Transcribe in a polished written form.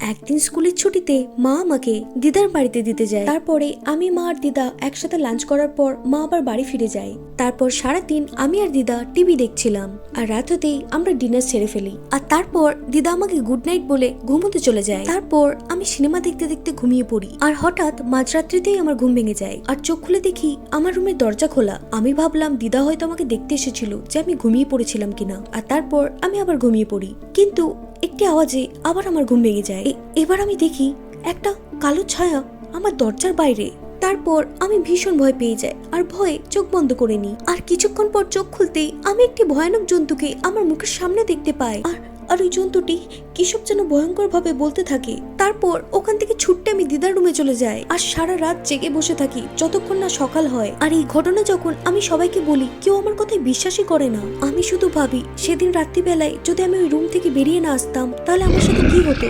একদিন স্কুলের ছুটিতে মা আমাকে দিদার বাড়িতে দিতে যায়। তারপরে আমি, মা আর দিদা একসাথে লাঞ্চ করার পর মা আবার বাড়ি ফিরে যায়। তারপর সারাদিন আমি আর দিদা টিভি দেখছিলাম আর রাত হতেই আমরা ডিনার সেরে ফেলি। আর তারপর দিদা আমাকে গুড নাইট বলে ঘুমোতে চলে যায়। তারপর আমি সিনেমা দেখতে দেখতে ঘুমিয়ে পড়ি আর হঠাৎ মাঝরাত্রিতেই আমার ঘুম ভেঙে যায় আর চোখ খুলে দেখি আমার রুমের দরজা খোলা। আমি ভাবলাম দিদা হয়তো আমাকে দেখতে এসেছিল যে আমি ঘুমিয়ে পড়েছিলাম কিনা। আর তারপর আমি আবার ঘুমিয়ে পড়ি, কিন্তু একটি আওয়াজে আবার আমার ঘুম ভেঙে যায়। এবার আমি দেখি একটা কালো ছায়া আমার দরজার বাইরে। তারপর আমি ভীষণ ভয় পেয়ে যাই আর ভয়ে চোখ বন্ধ করে নিই। আর কিছুক্ষণ পর চোখ খুলতেই আমি একটি ভয়ানক জন্তুকে আমার মুখের সামনে দেখতে পাই। আর ওই জন্তুটি কিসব যেন ভয়ঙ্কর ভাবে বলতে থাকে। তারপর ওখান থেকে ছুটতে আমি দিদার রুমে চলে যাই আর সারা রাত জেগে বসে থাকি যতক্ষণ না সকাল হয়। আর এই ঘটনা যখন আমি সবাইকে বলি, কেউ আমার কথায় বিশ্বাসই করে না। আমি শুধু ভাবি সেদিন রাত্রিবেলায় যদি আমি ওই রুম থেকে বেরিয়ে না আসতাম তাহলে আমার সাথে কি হতো।